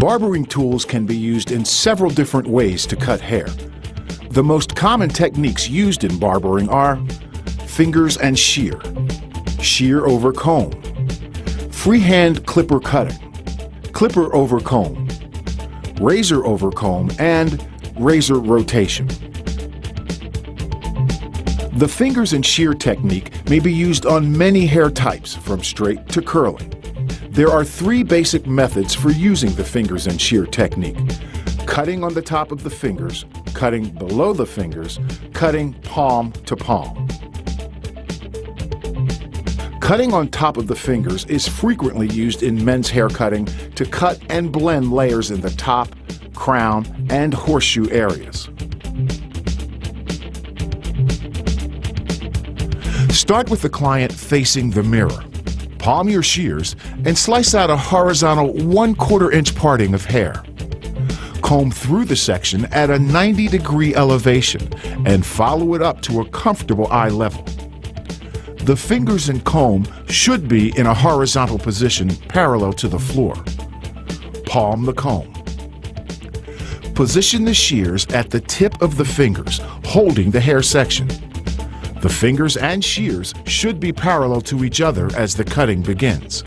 Barbering tools can be used in several different ways to cut hair. The most common techniques used in barbering are fingers and shear, shear over comb, freehand clipper cutting, clipper over comb, razor over comb, and razor rotation. The fingers and shear technique may be used on many hair types, from straight to curly. There are three basic methods for using the fingers and shear technique: cutting on the top of the fingers, cutting below the fingers, cutting palm to palm. Cutting on top of the fingers is frequently used in men's hair cutting to cut and blend layers in the top, crown, and horseshoe areas. Start with the client facing the mirror. Palm your shears and slice out a horizontal 1/4 inch parting of hair. Comb through the section at a 90-degree elevation and follow it up to a comfortable eye level. The fingers and comb should be in a horizontal position parallel to the floor. Palm the comb. Position the shears at the tip of the fingers, holding the hair section. The fingers and shears should be parallel to each other as the cutting begins.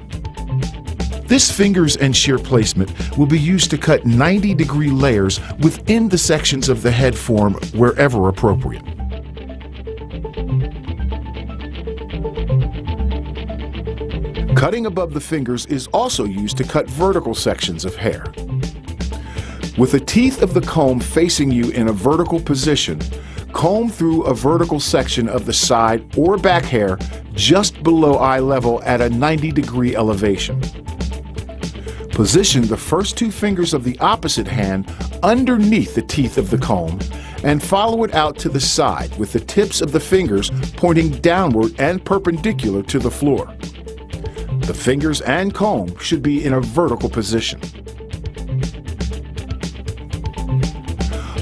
This fingers and shear placement will be used to cut 90-degree layers within the sections of the head form wherever appropriate. Cutting above the fingers is also used to cut vertical sections of hair. With the teeth of the comb facing you in a vertical position, comb through a vertical section of the side or back hair just below eye level at a 90-degree elevation. Position the first two fingers of the opposite hand underneath the teeth of the comb and follow it out to the side with the tips of the fingers pointing downward and perpendicular to the floor. The fingers and comb should be in a vertical position.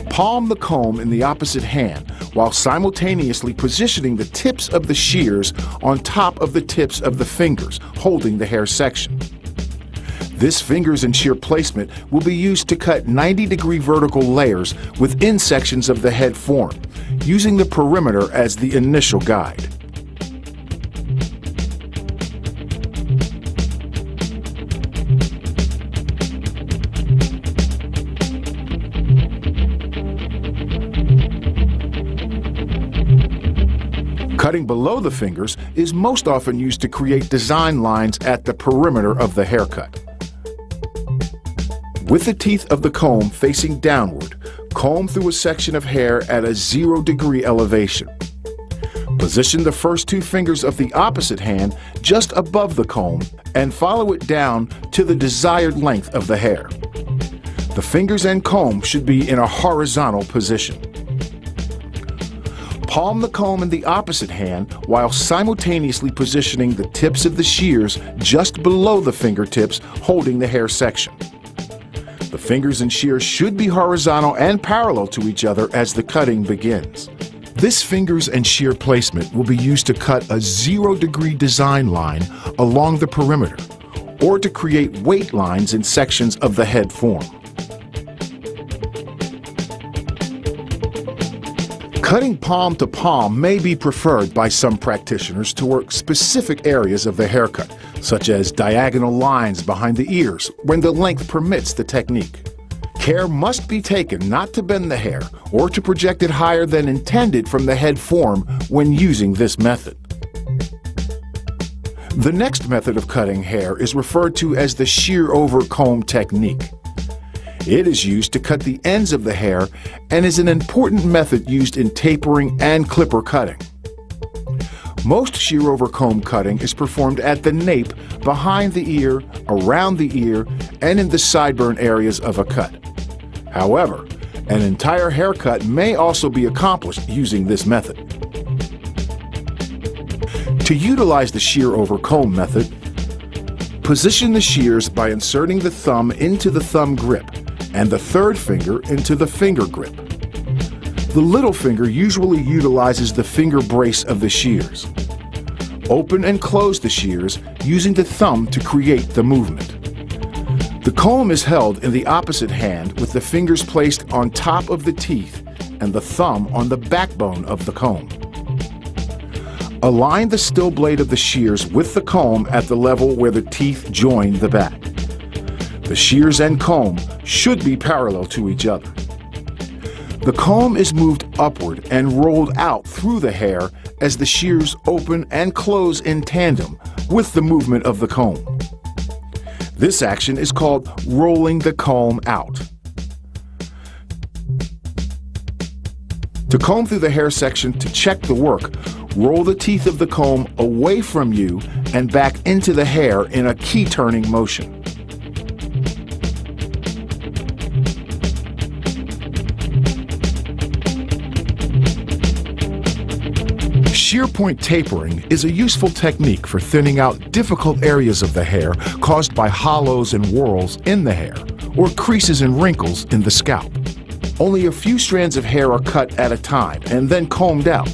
Palm the comb in the opposite hand while simultaneously positioning the tips of the shears on top of the tips of the fingers, holding the hair section. This fingers and shear placement will be used to cut 90-degree vertical layers within sections of the head form, using the perimeter as the initial guide. Cutting below the fingers is most often used to create design lines at the perimeter of the haircut. With the teeth of the comb facing downward, comb through a section of hair at a 0-degree elevation. Position the first two fingers of the opposite hand just above the comb and follow it down to the desired length of the hair. The fingers and comb should be in a horizontal position. Palm the comb in the opposite hand while simultaneously positioning the tips of the shears just below the fingertips, holding the hair section. The fingers and shears should be horizontal and parallel to each other as the cutting begins. This fingers and shear placement will be used to cut a 0-degree design line along the perimeter or to create weight lines in sections of the head form. Cutting palm to palm may be preferred by some practitioners to work specific areas of the haircut, such as diagonal lines behind the ears when the length permits the technique. Care must be taken not to bend the hair or to project it higher than intended from the head form when using this method. The next method of cutting hair is referred to as the shear over comb technique. It is used to cut the ends of the hair and is an important method used in tapering and clipper cutting. Most shear over comb cutting is performed at the nape, behind the ear, around the ear, and in the sideburn areas of a cut. However, an entire haircut may also be accomplished using this method. To utilize the shear over comb method, position the shears by inserting the thumb into the thumb grip and the third finger into the finger grip. The little finger usually utilizes the finger brace of the shears. Open and close the shears using the thumb to create the movement. The comb is held in the opposite hand with the fingers placed on top of the teeth and the thumb on the backbone of the comb. Align the still blade of the shears with the comb at the level where the teeth join the back. The shears and comb should be parallel to each other. The comb is moved upward and rolled out through the hair as the shears open and close in tandem with the movement of the comb. This action is called rolling the comb out. To comb through the hair section to check the work, roll the teeth of the comb away from you and back into the hair in a key-turning motion. Shear point tapering is a useful technique for thinning out difficult areas of the hair caused by hollows and whorls in the hair or creases and wrinkles in the scalp. Only a few strands of hair are cut at a time and then combed out.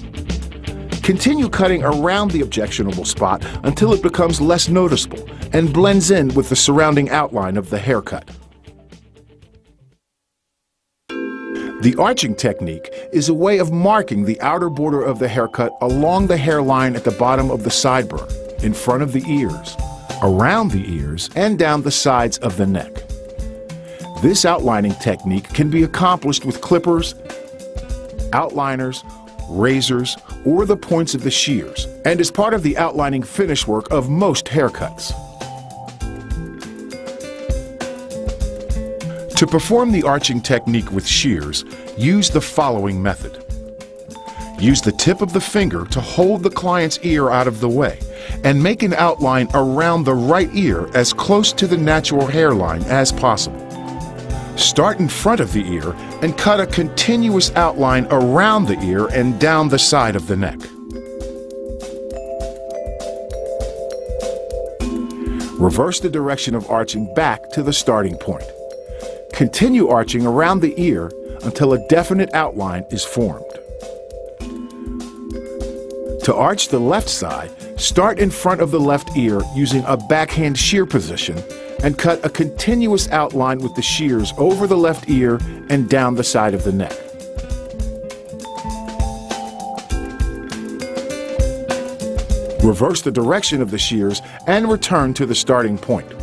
Continue cutting around the objectionable spot until it becomes less noticeable and blends in with the surrounding outline of the haircut. The arching technique is a way of marking the outer border of the haircut along the hairline at the bottom of the sideburn, in front of the ears, around the ears, and down the sides of the neck. This outlining technique can be accomplished with clippers, outliners, razors, or the points of the shears, and is part of the outlining finish work of most haircuts. To perform the arching technique with shears, use the following method. Use the tip of the finger to hold the client's ear out of the way and make an outline around the right ear as close to the natural hairline as possible. Start in front of the ear and cut a continuous outline around the ear and down the side of the neck. Reverse the direction of arching back to the starting point. Continue arching around the ear until a definite outline is formed. To arch the left side, start in front of the left ear using a backhand shear position and cut a continuous outline with the shears over the left ear and down the side of the neck. Reverse the direction of the shears and return to the starting point.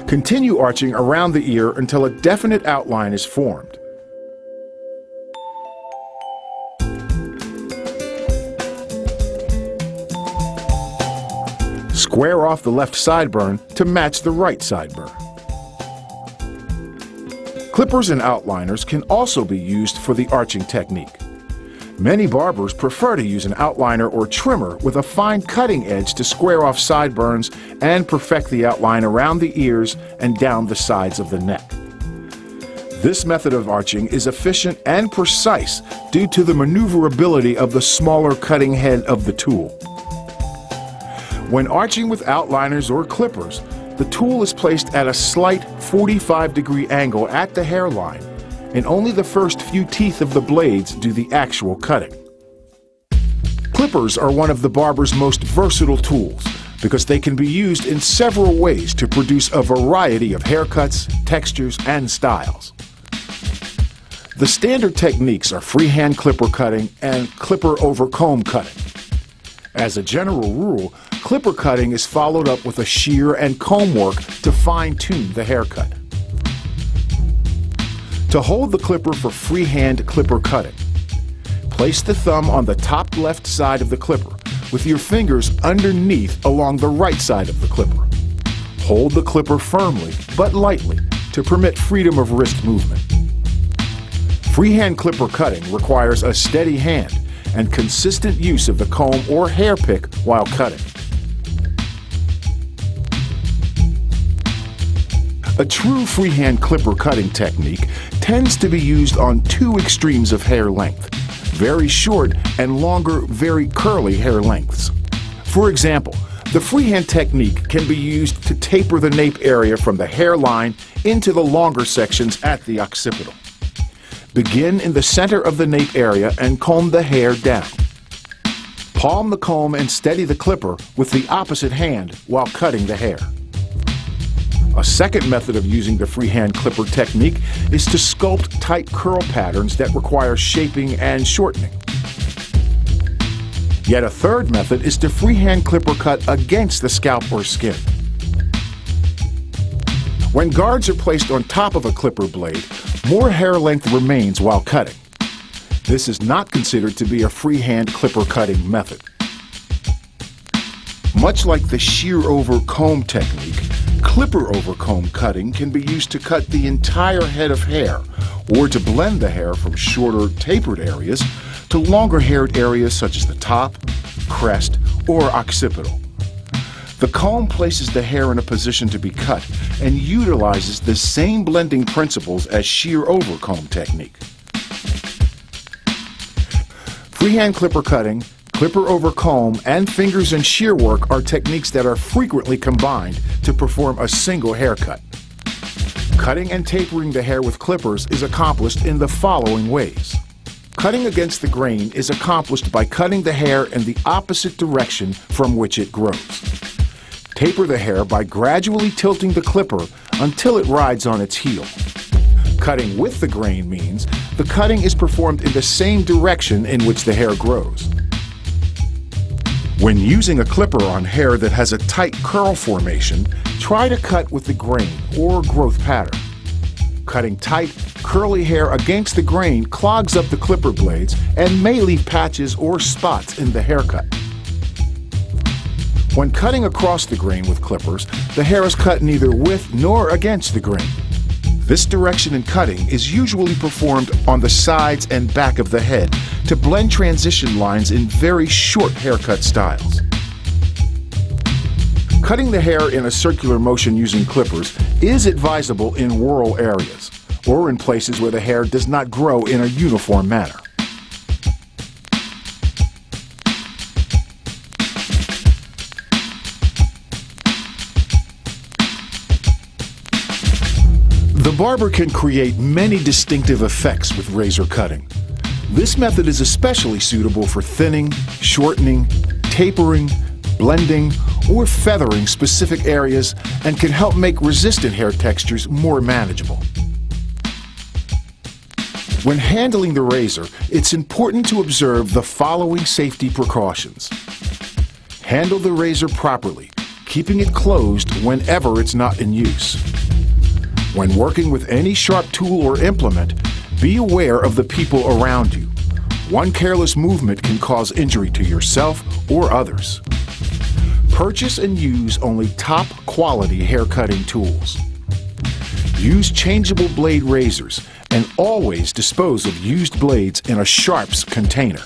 Continue arching around the ear until a definite outline is formed. Square off the left sideburn to match the right sideburn. Clippers and outliners can also be used for the arching technique. Many barbers prefer to use an outliner or trimmer with a fine cutting edge to square off sideburns and perfect the outline around the ears and down the sides of the neck. This method of arching is efficient and precise due to the maneuverability of the smaller cutting head of the tool. When arching with outliners or clippers, the tool is placed at a slight 45-degree angle at the hairline, and only the first few teeth of the blades do the actual cutting. Clippers are one of the barber's most versatile tools because they can be used in several ways to produce a variety of haircuts, textures, and styles. The standard techniques are freehand clipper cutting and clipper over comb cutting. As a general rule, clipper cutting is followed up with a shear and comb work to fine-tune the haircut. To hold the clipper for freehand clipper cutting, place the thumb on the top left side of the clipper with your fingers underneath along the right side of the clipper. Hold the clipper firmly but lightly to permit freedom of wrist movement. Freehand clipper cutting requires a steady hand and consistent use of the comb or hair pick while cutting. A true freehand clipper cutting technique tends to be used on two extremes of hair length, very short and longer, very curly hair lengths. For example, the freehand technique can be used to taper the nape area from the hairline into the longer sections at the occipital. Begin in the center of the nape area and comb the hair down. Palm the comb and steady the clipper with the opposite hand while cutting the hair. A second method of using the freehand clipper technique is to sculpt tight curl patterns that require shaping and shortening. Yet a third method is to freehand clipper cut against the scalp or skin. When guards are placed on top of a clipper blade, more hair length remains while cutting. This is not considered to be a freehand clipper cutting method. Much like the shear over comb technique, clipper over comb cutting can be used to cut the entire head of hair or to blend the hair from shorter, tapered areas to longer haired areas such as the top, crest, or occipital. The comb places the hair in a position to be cut and utilizes the same blending principles as shear over comb technique. Freehand clipper cutting, clipper over comb, and fingers and shear work are techniques that are frequently combined to perform a single haircut. Cutting and tapering the hair with clippers is accomplished in the following ways. Cutting against the grain is accomplished by cutting the hair in the opposite direction from which it grows. Taper the hair by gradually tilting the clipper until it rides on its heel. Cutting with the grain means the cutting is performed in the same direction in which the hair grows. When using a clipper on hair that has a tight curl formation, try to cut with the grain or growth pattern. Cutting tight, curly hair against the grain clogs up the clipper blades and may leave patches or spots in the haircut. When cutting across the grain with clippers, the hair is cut neither with nor against the grain. This direction in cutting is usually performed on the sides and back of the head to blend transition lines in very short haircut styles. Cutting the hair in a circular motion using clippers is advisable in rural areas or in places where the hair does not grow in a uniform manner. The barber can create many distinctive effects with razor cutting. This method is especially suitable for thinning, shortening, tapering, blending, or feathering specific areas and can help make resistant hair textures more manageable. When handling the razor, it's important to observe the following safety precautions. Handle the razor properly, keeping it closed whenever it's not in use. When working with any sharp tool or implement, be aware of the people around you. One careless movement can cause injury to yourself or others. Purchase and use only top quality hair cutting tools. Use changeable blade razors and always dispose of used blades in a sharps container.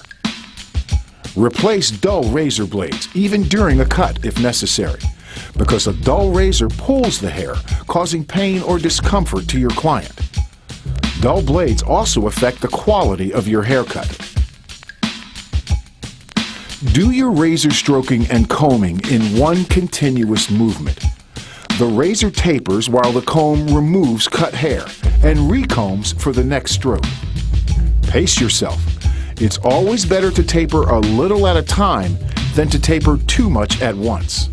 Replace dull razor blades even during a cut if necessary, because a dull razor pulls the hair, causing pain or discomfort to your client. Dull blades also affect the quality of your haircut. Do your razor stroking and combing in one continuous movement. The razor tapers while the comb removes cut hair and recombs for the next stroke. Pace yourself. It's always better to taper a little at a time than to taper too much at once.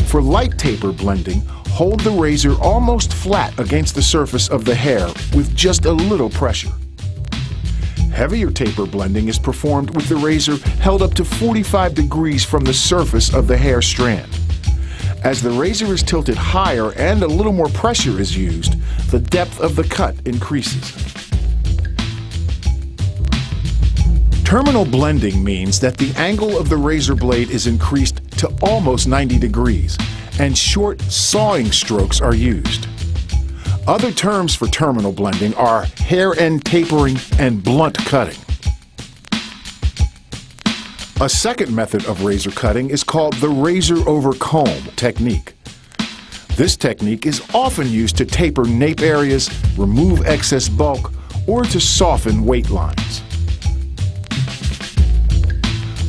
For light taper blending, hold the razor almost flat against the surface of the hair with just a little pressure. Heavier taper blending is performed with the razor held up to 45 degrees from the surface of the hair strand. As the razor is tilted higher and a little more pressure is used, the depth of the cut increases. Terminal blending means that the angle of the razor blade is increased to almost 90 degrees, and short sawing strokes are used. Other terms for terminal blending are hair end tapering and blunt cutting. A second method of razor cutting is called the razor over comb technique. This technique is often used to taper nape areas, remove excess bulk, or to soften weight lines.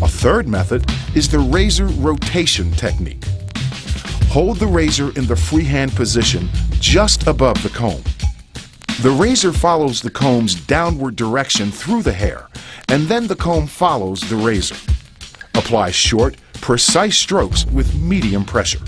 A third method is the razor rotation technique. Hold the razor in the freehand position just above the comb. The razor follows the comb's downward direction through the hair, and then the comb follows the razor. Apply short, precise strokes with medium pressure.